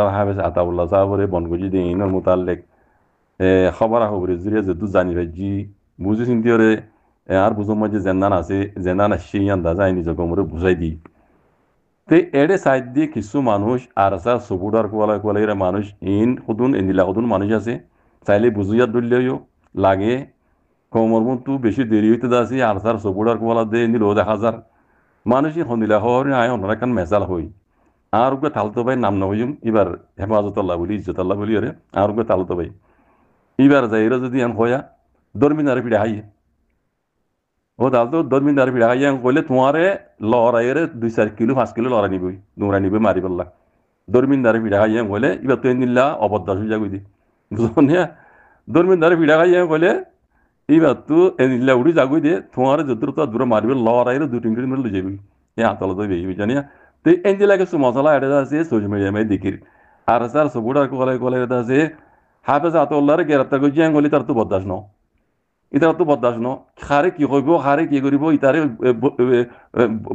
আর হাফেজ আতাউল্লাহ সাহাবরে বনগুজি দিনের মোতালেক খবর খবরে জুড়ে যেহেতু জানি ভাইজি বুঝি চিন্তিওরে আর বুঝো মাঝে জেন্দান আছে জেন্দান আসছে আন্দাজ আই নিজে গমরে বুঝাই দিই তে এড়ে সাইড দিয়ে কিছু মানুষ আর আসা সবুডার কোয়ালা কোয়ালা মানুষ সদুন এনিলা সদুন মানুষ আছে চাইলে বুঝিয়া ধরলেও লাগে কমর মতো বেশি দেরি হইতে দাসি আর সার সবুডার কোয়ালা দিয়ে নিল দেখা যার মানুষই হন্দিলা হওয়ার আয় অন্যরা কান মেজাল হই আর ওকে তালতো ভাই নাম নহইম এবার হেফাজতাল্লাহ বলি ইজ্জতাল্লাহ বলি আরে আর ওকে তালতো ভাই এবার যাই এরা যদি আন হয়া দরমিনারে পিড়ে হাইয়ে ও তাহলে তো দরমিনারে পিড়ে হাইয়ে কইলে তোমারে লড়াইয়ের 2-4 কিলো 5 কিলো লড়াই নিবই দৌড়াই নিবই মারি পেলা দরমিনারে পিড়ে হাইয়ে কইলে এবার তো নিলা অবদ্ধ সুজা কই দি বুঝুন হ্যাঁ দরমিনারে পিড়ে হাইয়ে কইলে এবার তো নিলা উড়ি যাগুই দে তোমার যত তো দূর মারিবে লড়াইয়ের 2-3 কিলো মিলে যাবি এ আতলা তো বেই জানি তো এনজিলা কিছু মশলা এটা আছে সোশ্যাল মিডিয়া মে দিকির আর স্যার সবুড়ার কোলে কোলে এটা আছে হাফেজ আতল্লাহরে গ্রেপ্তার করে জিয়াং গলি তার তো বদাস ন ইতার তো বদাস ন খারে কি কইব খারে কি করিব ইতারে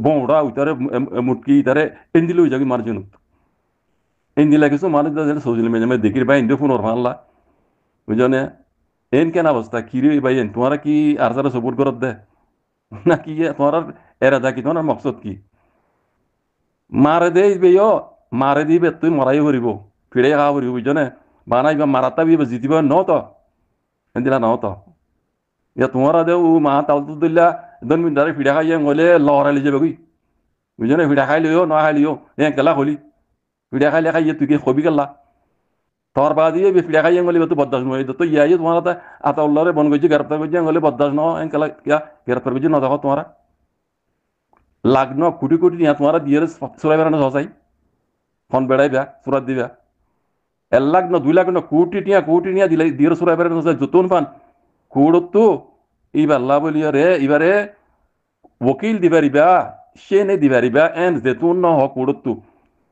বংড়া ইতারে মুটকি ইতারে এনজিলে হয়ে যাবি মারজন এনজিলা কিছু মানুষ সোশ্যাল মিডিয়া মে দিকির ভাই ইন্দো ফোন ওর মারলা বুঝনে এন কেন অবস্থা কি রে ভাই এন তোমারা কি আর সারা সবুর করত দে না কি তোমার এরা কি তোমার মকসদ কি মারে দেই বেয় মারে দিবে তুই মরাই করিব ফিরে খাওয়া করিব বুঝনে বানাইবা মারাতা বিবে জিতিব ন তো এদিলা ন তো ইয়া তোমারা দেও মা তাল তো দিলা দন মিন দারে ফিড়া খাইয়ে গলে লড়াইলে যাবে কই বুঝনে ফিড়া খাইলিও না খাইলিও এ কেলা হলি ফিড়া খাইলে খাইয়ে তুই কি খবি গেলা তোর বাদ দিয়ে ফিড়া খাইয়ে গলে তো বদাস নয় তো ইয়া তোমার আতা উল্লারে বন গজি গ্রেপ্তার করছে গলে বদাস ন এ কেলা কিয়া গ্রেপ্তার করছে না দেখো তোমারা লাগ্ন কোটি কোটি নিয়া তোমারা দিয়ে চলাই বেড়ানো সসাই ফোন বেড়াইবা সুরাত দিবা 1 লাখ না 2 লাখ না কোটি নিয়া দিলে দিয়ে সুরাই বেড়ানো সসাই যতন পান কোড়তো এইবার লাভ বলিয়া রে এবারে ওকিল দিবারিবা সে নে দিবারিবা এন যেতুন ন হ কোড়তো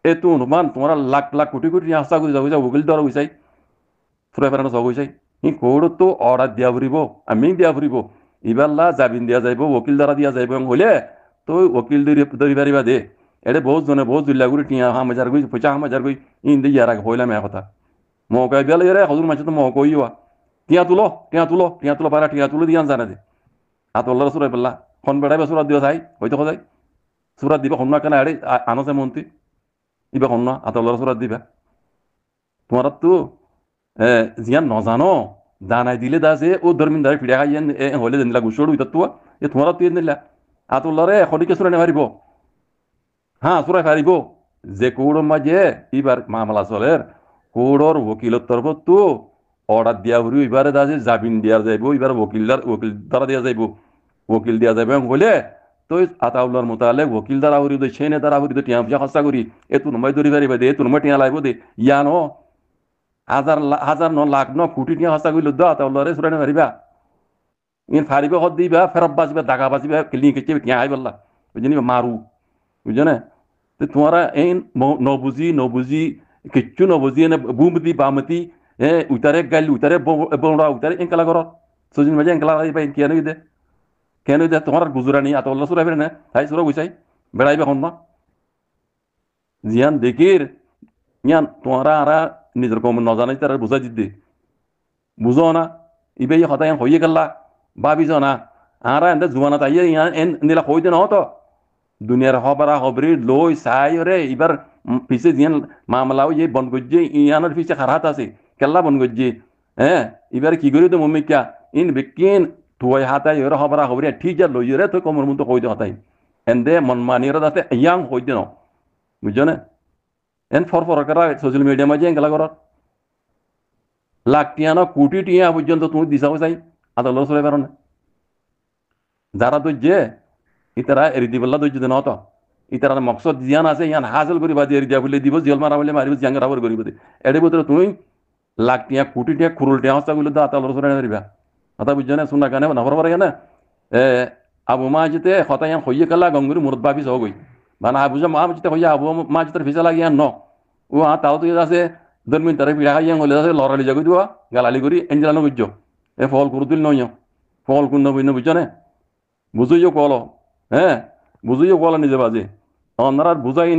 এতুন মান তোমরা লাখ লাখ কোটি কোটি নিয়া আশা করে যাবো ওকিল দ্বারা হইসাই সুরাই বেড়ানো সব হইসাই ই কোড়তো অর্ডার দিয়া ফুরিব আমি দিয়া ফুরিব এবার লা জামিন দিয়া যাইব ওকিল দ্বারা দিয়া যাইব হলে তো ওকিল ধরিবারিবা দে এড়ে বহুত জনে বহুত জুল্লা করে টিয়া 5,000 গই 50,000 গই ইন দিয়ে ইয়ার আগে হইলাম এ কথা মৌকাই বেলে রে হজুর মাঝে তো মৌ কইয়া টিয়া তুলো পারা টিয়া তুলো দিয়ান জানে দে আতল্লার সুরাই পেলা খন বেড়াইবা সুরাত দিবা চাই হয়তো সদাই সুরাত দিবা হন্যা কেন আড়ে আনছে মন্ত্রী ইবা হন্যা আতল্লার সুরাত দিবা তোমার তো জিয়ান নজানো জানাই দিলে দা যে ও ধর্মিন দাঁড়িয়ে ফিরে খাইয়েন হলে দিলা গুছড় হইতা তো এ তোমার তো নিলা আতল্লারে এখনকে সুরাই নেবারিব হ্যাঁ সুরাই ফারিব যে কৌড়র মাঝে এবার মামলা চলের কৌড়র ওকিলের তরফ তো অর্ডার দিয়া হরি এবারে দা যে জামিন দিয়া যাইব এবার ওকিল দ্বারা দিয়া যাইব ওকিল দিয়া যাইব হলে তো আতাউল্লার মোতালে ওকিল দ্বারা হরি দে সেনে দ্বারা হরি দে টিয়া পয়সা খরচা করি এ তুনমাই ধরি পারিবা দে তুনমাই টিয়া লাগবো দে ইয়ানো হাজার হাজার ন লাখ ন কোটি টিয়া খরচা করিল দ আতাউল্লারে সুরাই পারিবা ইন ফারিবা হদ দিবা ফেরত বাঁচবা দাগা বাঁচবা কিলিং কেচে টিয়া আই বললা বুঝনি মারু বুঝনে তো তোমারা এই নবুজি কিচ্ছু নবুজি এনে বুমতি বামতি উতারে গালি উতারে বড়া উতারে এঙ্কালা করত সজিন মাঝে এঙ্কালা পাই কেন দে তোমার গুজরানি আতল্লা সুরাইবে না তাই সুরা গুছাই বেড়াইবে হন না জিয়ান দেখির ইয়ান তোমারা আরা নিজের কম নজানাই তারা বুঝাই দিতে বুঝো না ইবে হতায় হইয়ে গেলা ভাবিছ না আরা এনে জুয়ানা তাই ইয়ান এন নিলা হইতে না তো দুনিয়ার হবারা হবরি লই চাই রে এবার পিছে জিয়ান মামলাও যে বন গজ্জে ইয়ানোর পিছে খারাত আছে কেল্লা বন গজ্জে হ্যাঁ এবার কি করি তো মম্মিকা ইন বিকিন তুই হাতাই ওরা হবারা হবরি ঠিক যা লই রে তুই কমর মতো কইতে হতাই এন্দে মন মানিরা দাতে ইয়াং হইতে ন বুঝছো না এন ফর করা সোশ্যাল মিডিয়া মাঝে এঙ্গেলা কর লাখ টিয়া না কোটি টিয়া পর্যন্ত তুমি দিশাও চাই আদালত চলে পারো না যারা তো যে ইতারা এরি দিবল্লা দৈর্য ন তো ইতারা মকসদ জিয়ান আছে ইয়ান হাসিল করিবা দিয়ে দিয়া বলে দিব জেল মারা বলে মারিব জিয়াঙ্গা রাবর করিব দে এর ভিতরে তুমি লাখ টিয়া কোটি টিয়া খুরুল টিয়া হস্তা গুলো দা আতালোর সরে নেরিবা কথা বুঝছো না শুনা কানে নফর পারে না আবু মা যেতে হতা ইয়ান হইয়ে কালা গঙ্গুরি মুরদ বাফিস হগই বানা আবু মা যেতে হইয়া আবু মা যেতে ফিসা লাগি ইয়ান ন ও তাও তো আছে দরমিন তারে পিড়া খাইয়ান হলে আছে লড়ালি জাগি দিবা গালালি করি এঞ্জেলানো বুঝছো এ ফল করুদিল নয় ফল কোন নবীন বুঝছো না বুঝইও কল হ্যাঁ বুঝইও কল নিজে বাজে অন্যরা বুঝাই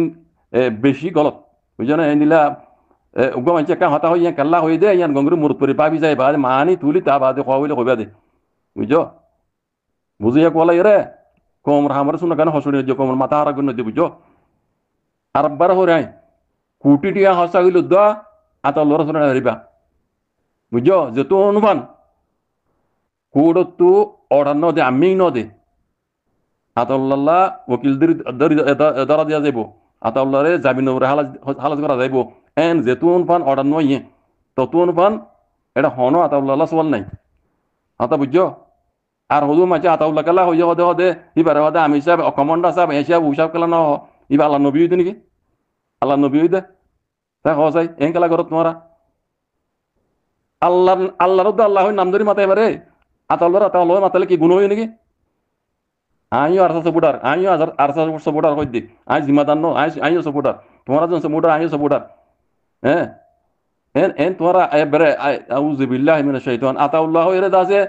বেশি গলত বুঝছো না নিলা উগ্র মানুষ একটা হতা হইয়া কাল্লা হয়ে দে ইয়ান গঙ্গুর মুরত পরি পাবি যায় বাদে মানি তুলি তা বাদে খাওয়া হইলে কইবা দে বুঝছো বুঝিয়া কোলা ইরে কোমর হামার শুনে কেন হসুনি যে কোমর মাথা হারা গুণ দিয়ে বুঝছো আর বার হরে কুটি টিয়া হসা হইল দ আতা লড়া শুনে হারিবা বুঝছো যে তো অনুমান কুড়ো তু অর্ডার ন দে আমি ন দে আতাউল্লাহ ওকিলদের ধরা দিয়া যাইব আতাউল্লাহরে জামিন হালাজ করা যাইব এন যেতুন পান অর্ডার নয় ততুন পান এটা হন আতাউল্লাহ সওয়াল নাই আতা বুঝছো আর হদু মাঝে আতাউল্লাহ কালা হইয়া হদে হদে ইবারে হদে আমি সাহেব কমান্ডার সাহেব এসিয়া উসাব কালা ন ইবা আল্লাহ নবী হইতে নাকি আল্লাহ নবী হইতে তাই হসাই এন কালা করত তোমারা আল্লাহ আল্লাহর আল্লাহ নাম ধরি মাথায় এবারে আতাউল্লাহ মাতালে কি গুণ হই নাকি আমিও আরসা সাপোর্টার আমিও আরসা সাপোর্টার কই দি আই জিম্মাদার নো আমিও সাপোর্টার তোমারা যখন সাপোর্টার আমিও সাপোর্টার হ্যাঁ এন এন তোমারা এবারে আউযু বিল্লাহি মিনাশ শাইতান আতাউল্লাহ এর দাসে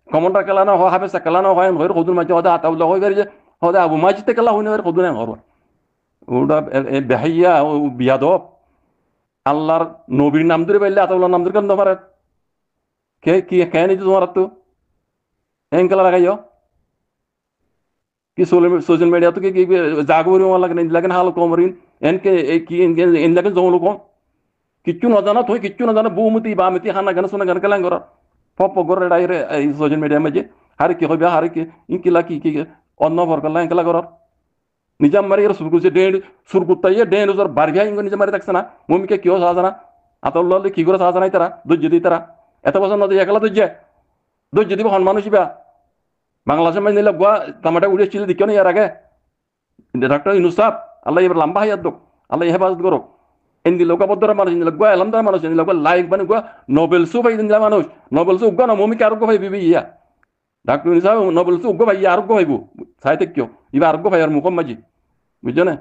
কমন্ডার কালানো হয় হাফেজ কালানো হয় হইর কদুন মাঝে হদা আতাউল্লাহ হই বেরিয়ে হদা আবু মাজিতে কালা হইনে হইর কদুন হর ওটা বেহাইয়া ও বিয়াদব আল্লাহর নবীর নাম ধরে পাইলে আতাউল্লাহ নাম ধরে কেন তোমার কে কি কেন এই তোমার তো এন কালা লাগাইও কি সোশ্যাল মিডিয়া তো কি জাগবরি লাগে হাল কমরিন এনকে কি এন লাগে জমলো কম কিচ্ছু নজানা তুই কিচ্ছু নজানা বহুমতি বামতি হানা গানা শোনা গান কেলাং কর পপ করে ডাইরে এই সোশ্যাল মিডিয়া মাঝে হারে কি হইবে হারে কি ইনকিলা কি অন্য ভর করলা এনকেলা কর নিজাম মারি সুরকুছে ডেন সুরকুত্তাইয়ে ডেন ওর বারভিয়া ইঙ্গ নিজে মারি থাকছে না মমিকে কেউ সাজা আতল্লাহ কি করে সাজা নাই তারা ধৈর্য দিই তারা এত বছর নদী একলা ধৈর্য দিব হন মানুষ ইবা বাংলাদেশের মানে নিলে গোয়া তামাটা উড়িয়েছিল দেখিও না ইয়ার আগে ডক্টর ইনুসাফ আল্লাহ এবার লম্বা হায়াত দোক আল্লাহ হেফাজত করো এন্দি লোকাবদ্ধরা মানুষ নিলে গোয়া এলামদার মানুষ নিলে গোয়া লাইক মানে গোয়া নোবেল সু ভাই দিলা মানুষ নোবেল সু উগ্র না মমিকে আরোগ্য ভাই বিবি ইয়া ডক্টর ইনুসাফ নোবেল সু উগ্র ভাই ইয়া আরোগ্য ভাইব সাহিত্য কিয় ইবা আরোগ্য ভাই আর মুখম মাঝি বুঝছো না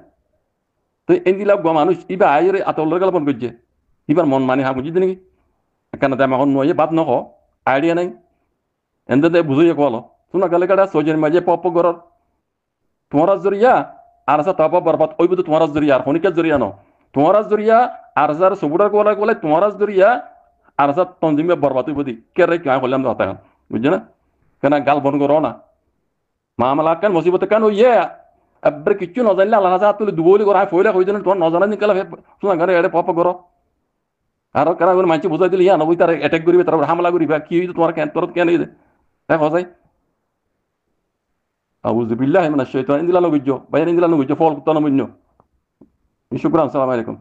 তো এন্দি লাভ গোয়া মানুষ ইবা আয়ের আতল্লার গেলাপন করছে ইবার মন মানে হা বুঝিতে নাকি কেন তাই এখন নয় বাদ নহ আইডিয়া নাই এনতে বুঝিয়ে কলো শোনা গেলে কাটা সোজের মাঝে পপ গরর তোমার জরিয়া আর আসা তাপ বরবাদ ওই বুধ তোমার জরিয়া আর হনিকের জরিয়া ন তোমার জরিয়া আর যার সবুটার কোলা কোলে তোমার জরিয়া আর আসা তঞ্জিমে বরবাদ ওই বুধি কে রে কেন করলাম কথা বুঝছো না কেন গাল বন করো না মামলা কেন মুসিবত কেন ইয়ে এবার কিচ্ছু নজানলে আল্লাহ হাজার তুলে দুবলি করা ফইলে কই দিলেন তোমার নজানা নিকালে শোনা ঘরে এড়ে পপ করো আর কেন মানছি বুঝাই দিলে ইয়া নবই তার অ্যাটাক করিবে তারপর হামলা করিবে কি তোমার কেন তোর কেন দেখ হসাই أعوذ بالله من الشيطان إن لا نوجه بين إن لا نوجه فوق الطنمنيو شكرا السلام عليكم